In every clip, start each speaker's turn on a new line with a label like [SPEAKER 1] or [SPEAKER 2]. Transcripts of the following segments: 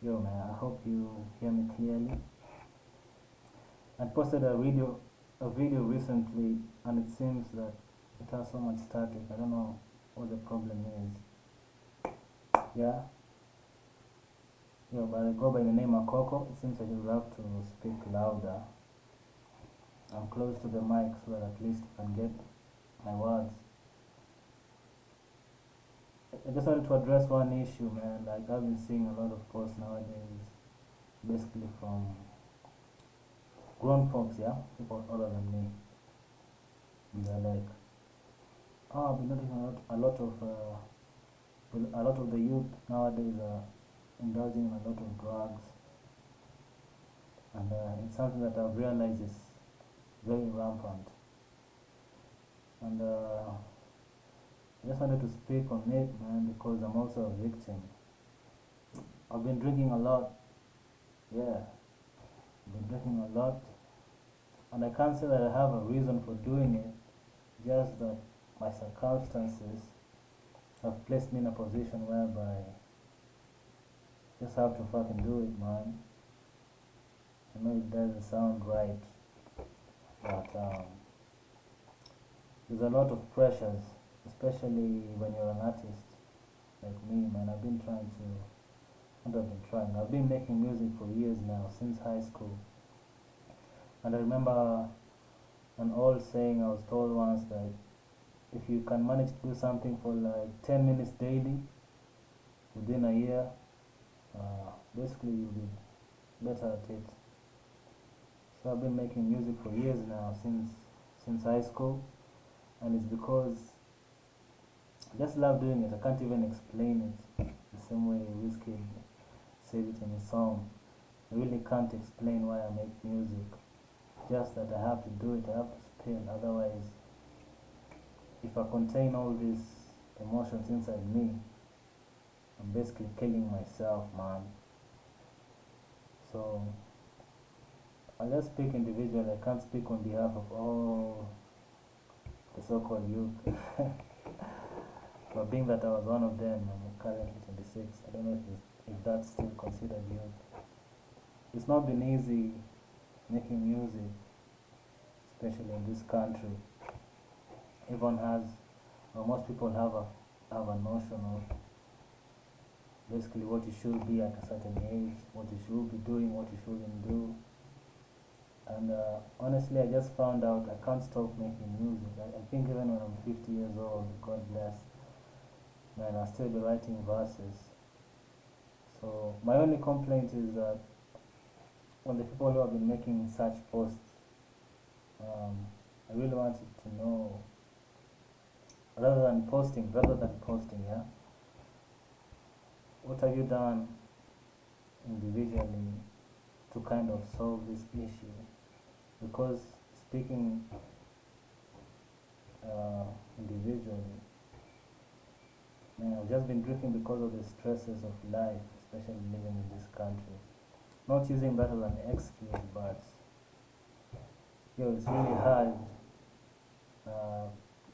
[SPEAKER 1] Yo man, I hope you hear me clearly. I posted a video recently, and it seems that it has so much static. I don't know what the problem is. Yeah, yo, but I go by the name AKOKO. It seems I should have to speak louder. I'm close to the mic so that at least I can get my words. I just wanted to address one issue, man. Like I've been seeing a lot of posts nowadays, basically from grown folks, yeah, people older than me. And they're like, oh, I've been noticing a lot of the youth nowadays are indulging in a lot of drugs, and it's something that I've realized is very rampant. And I just wanted to speak on it, man, because I'm also a victim. I've been drinking a lot, yeah, I've been drinking a lot, and I can't say that I have a reason for doing it, just that my circumstances have placed me in a position whereby I just have to fucking do it, man. I know it doesn't sound right, but there's a lot of pressures, especially when you're an artist like me, man. I've been making music for years now, since high school. And I remember an old saying I was told once that if you can manage to do something for like 10 minutes daily within a year, basically you'll be better at it. So I've been making music for years now, since high school, and it's because I just love doing it. I can't even explain it the same way Whiskey says it in his song. I really can't explain why I make music. Just that I have to do it. I have to spin. Otherwise, if I contain all these emotions inside me, I'm basically killing myself, man. So I'll just speak individually. I can't speak on behalf of all the so-called youth. But being that I was one of them, I'm currently 26. I don't know if that's still considered youth. It's not been easy making music, especially in this country. Everyone has, or most people have a notion of basically what you should be at a certain age, what you should be doing, what you shouldn't do. And honestly, I just found out I can't stop making music. I think even when I'm 50 years old, God bless, man, I'll still be writing verses. So my only complaint is that when the people who have been making such posts, I really wanted to know, rather than posting, yeah, what have you done individually to kind of solve this issue? Because speaking individually, man, I've just been drinking because of the stresses of life, especially living in this country. Not using that as an excuse, but yo, it's really hard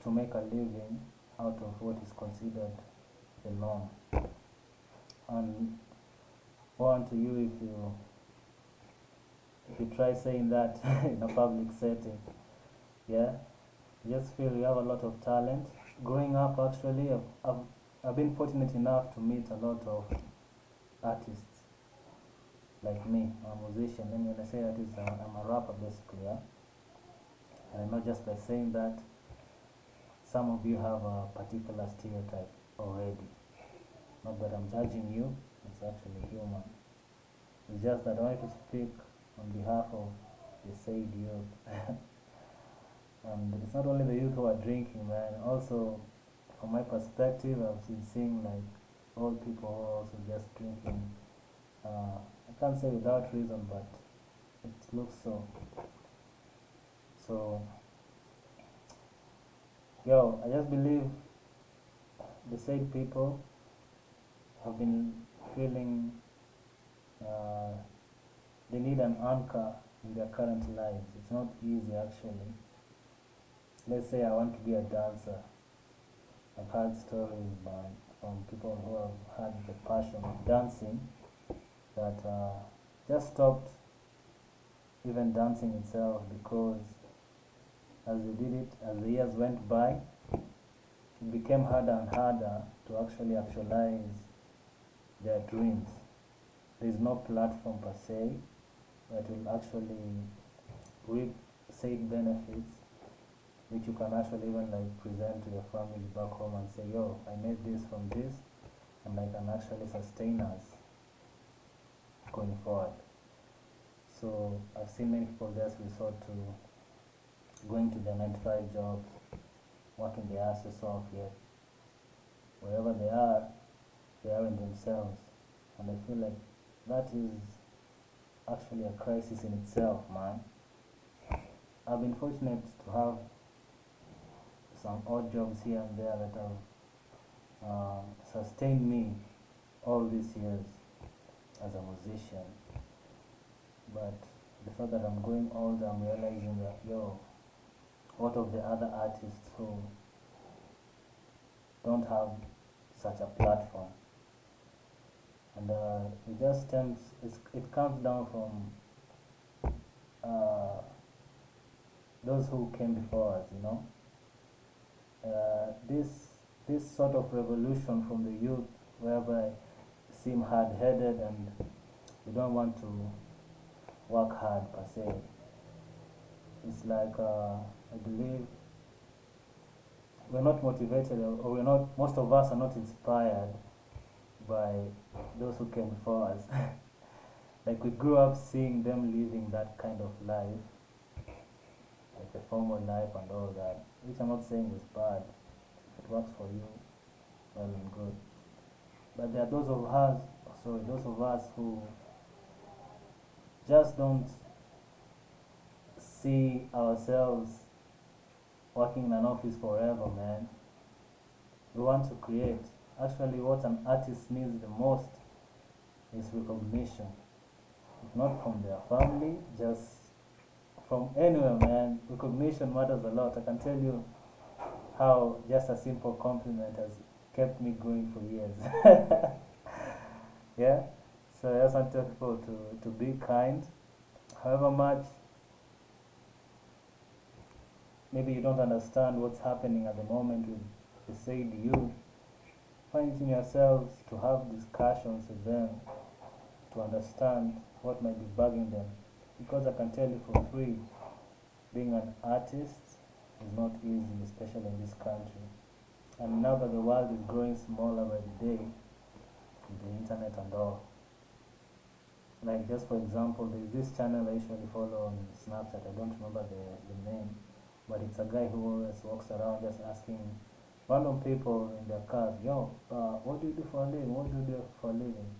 [SPEAKER 1] to make a living out of what is considered the norm. And warn to you, if you try saying that in a public setting, yeah, you just feel you have a lot of talent. Growing up, actually, I've been fortunate enough to meet a lot of artists like me. I'm a musician. And when I say artist, I'm a rapper basically, yeah. And I know just by saying that, some of you have a particular stereotype already. Not that I'm judging you, it's actually human. It's just that I wanted to speak on behalf of the said youth. And it's not only the youth who are drinking, man. Also, from my perspective, I've been seeing like old people who are also just drinking. I can't say without reason, but it looks so. So, yo, I just believe the said people have been feeling they need an anchor in their current lives. It's not easy actually. Let's say I want to be a dancer. I've heard stories from people who have had the passion of dancing, that just stopped even dancing itself, because as they did it, as the years went by, it became harder and harder to actually actualize their dreams. There is no platform per se that will actually reap said benefits, which you can actually even like present to your family back home and say, yo, I made this from this, and I can actually sustain us going forward. So I've seen many people just resort to going to their 9 to 5 jobs, working their asses off, yet wherever they are in themselves. And I feel like that is actually a crisis in itself, man. I've been fortunate to have some odd jobs here and there that have sustained me all these years as a musician. But the fact that I'm growing older, I'm realizing that, yo, what of the other artists who don't have such a platform? And it just it comes down from those who came before us, you know. This sort of revolution from the youth, whereby they seem hard-headed and they don't want to work hard per se. It's like I believe we're not motivated, or we're not. Most of us are not inspired by those who came before us. Like, we grew up seeing them living that kind of life, like the formal life and all that, which I'm not saying is bad. If it works for you, well and good. But there are those of us who just don't see ourselves working in an office forever, man. We want to create. Actually, what an artist needs the most is recognition. If not from their family, just from anywhere, man. Recognition matters a lot. I can tell you how just a simple compliment has kept me going for years. Yeah? So I just want people to be kind. However much maybe you don't understand what's happening at the moment with the said youth, find it in yourselves to have discussions with them to understand what might be bugging them. Because I can tell you for free, being an artist is not easy, especially in this country. And now that the world is growing smaller by the day, with the internet and all, like just for example, there's this channel I usually follow on Snapchat. I don't remember the name, but it's a guy who always walks around just asking random people in their cars, yo, what do you do for a living? What do you do for a living?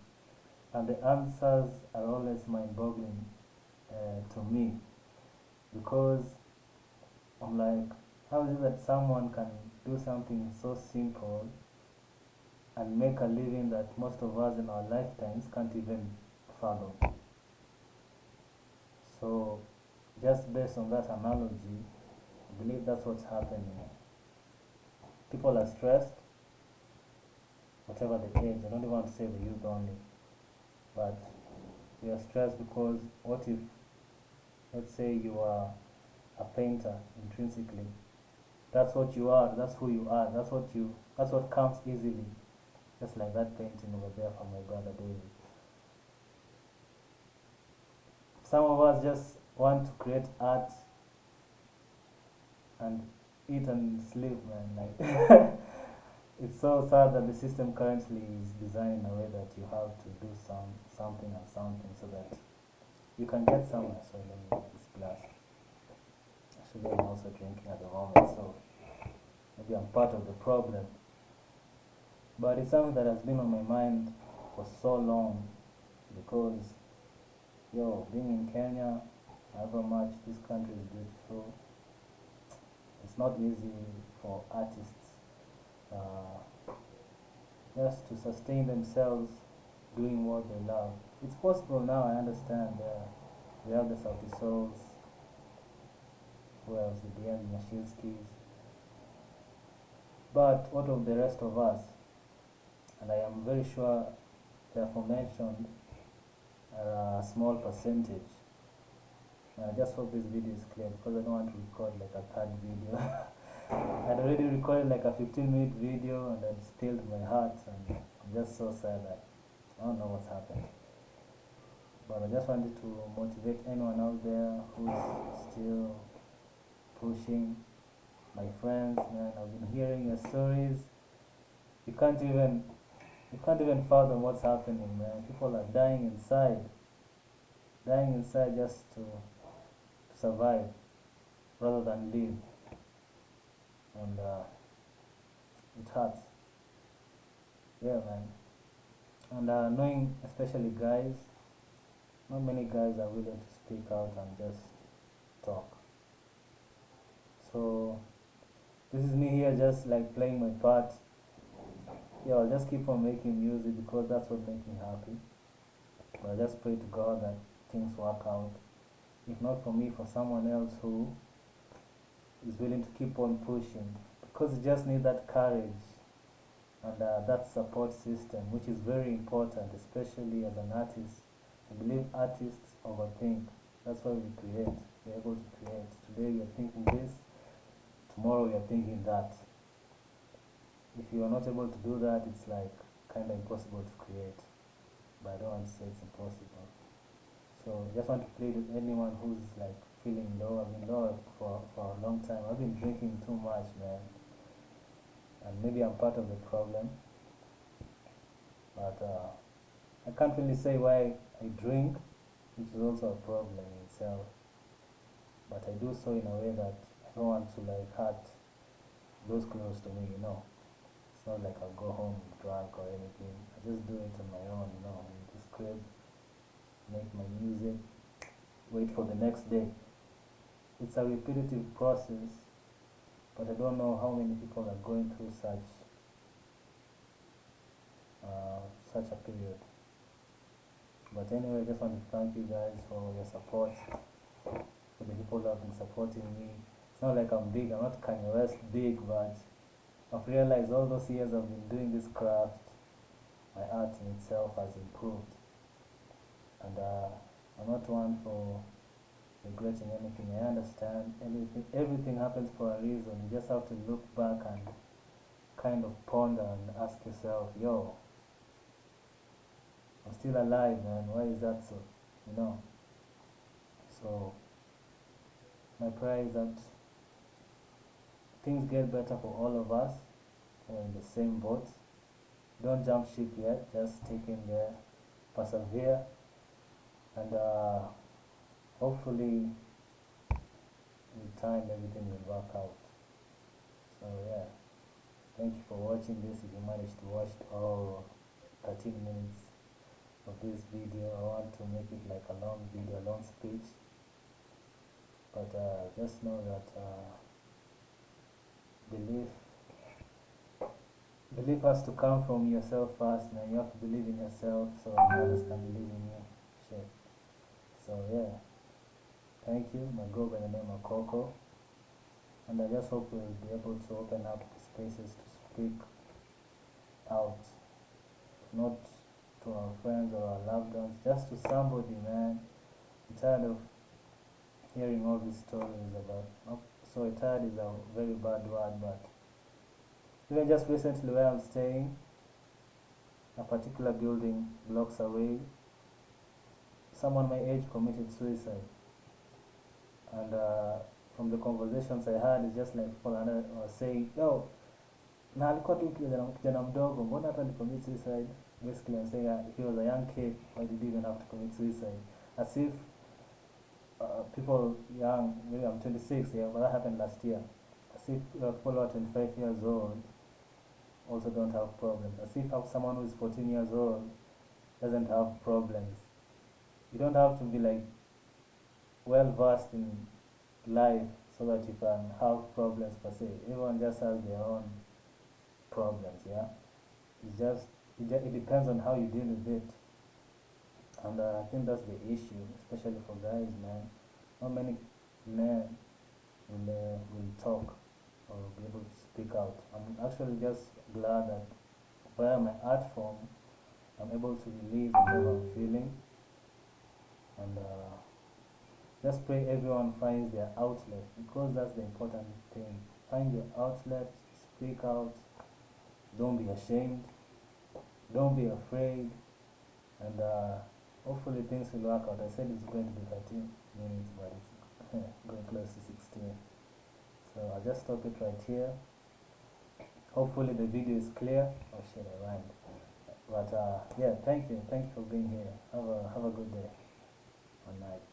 [SPEAKER 1] And the answers are always mind-boggling to me, because I'm like, how is it that someone can do something so simple and make a living that most of us in our lifetimes can't even fathom? So, just based on that analogy, I believe that's what's happening. People are stressed, whatever the age. I don't even want to say the youth only, but we are stressed because what if, let's say you are a painter intrinsically? That's what you are, that's who you are, that's what comes easily. Just like that painting over there from my brother David. Some of us just want to create art and eat and sleep, man. Like it's so sad that the system currently is designed in a way that you have to do something and something so that you can get somewhere. So let me get this glass. Actually, I'm also drinking at the moment, so maybe I'm part of the problem. But it's something that has been on my mind for so long, because, yo, being in Kenya, however much this country is beautiful, it's not easy for artists just to sustain themselves doing what they love. It's possible now, I understand. We have the Sauti Souls, who else, the DM Nyashilskis. But what of the rest of us? And I am very sure the aforementioned a small percentage. And I just hope this video is clear because I don't want to record like a third video. I'd already recorded like a 15-minute video and it spilled my heart, and I'm just so sad that I don't know what's happened. But I just wanted to motivate anyone out there who's still pushing. My friends, man, I've been hearing your stories. You can't even fathom what's happening, man. People are dying inside just to survive rather than live, and it hurts. Yeah, man. And knowing, especially guys, not many guys are willing to speak out and just talk. So this is me here, just like playing my part. Yeah, I'll just keep on making music because that's what makes me happy. But I just pray to God that things work out. If not for me, for someone else who is willing to keep on pushing. Because you just need that courage and that support system, which is very important, especially as an artist. I believe artists overthink. That's why we create. We're able to create. Today we are thinking this, tomorrow we are thinking that. If you are not able to do that, it's like kind of impossible to create. But I don't want to say it's impossible. So just want to plead with anyone who's like feeling low. I've been low for a long time. I've been drinking too much, man. And maybe I'm part of the problem. But I can't really say why I drink, which is also a problem in itself. But I do so in a way that I don't want to like hurt those close to me, you know. It's not like I'll go home drunk or anything. I just do it on my own, you know, in this crib, make my music, wait for the next day. It's a repetitive process, but I don't know how many people are going through such a period. But anyway, I just want to thank you guys for your support, for the people that have been supporting me. It's not like I'm big, I'm not Kanye West big, but I've realized all those years I've been doing this craft, my art in itself has improved. And I'm not one for regretting anything. I understand everything happens for a reason. You just have to look back and kind of ponder and ask yourself, yo, I'm still alive, man. Why is that so? You know? So my prayer is that things get better for all of us. We're in the same boat. Don't jump ship yet. Just take in there, persevere, and hopefully with time everything will work out. So yeah, thank you for watching this. If you managed to watch all 13 minutes of this video, I want to make it like a long video, a long speech. But just know that belief has to come from yourself first, man. You have to believe in yourself so others can believe in you. Shit. So yeah, thank you. I go by the name of AKOKO, and I just hope we'll be able to open up spaces to speak out, not to our friends or our loved ones, just to somebody, man. I'm tired of hearing all these stories about, so tired is a very bad word, but even just recently where I'm staying, a particular building blocks away, someone my age committed suicide. And from the conversations I had, it's just like people are saying, yo, na alikuwa tu kijana mdogo, mbona hata commit suicide? Basically I'm saying he was a young kid, why did he even have to commit suicide? As if people young, maybe I'm 26, yeah, but that happened last year. As if people who are 25 years old also don't have problems. As if someone who is 14 years old doesn't have problems. You don't have to be like well versed in life so that you can have problems per se. Everyone just has their own problems, yeah. It depends on how you deal with it. And I think that's the issue, especially for guys, man. Not many men will talk or be able to speak out. I'm actually just glad that via my art form, I'm able to release whatever I'm feeling, And just pray everyone finds their outlet, because that's the important thing. Find your outlet, speak out, don't be ashamed, don't be afraid, and hopefully things will work out. I said it's going to be 13 minutes, but it's going close to 16. So I'll just stop it right here. Hopefully the video is clear. Oh shit, I rhymed. But yeah, thank you for being here. Have a good day or night.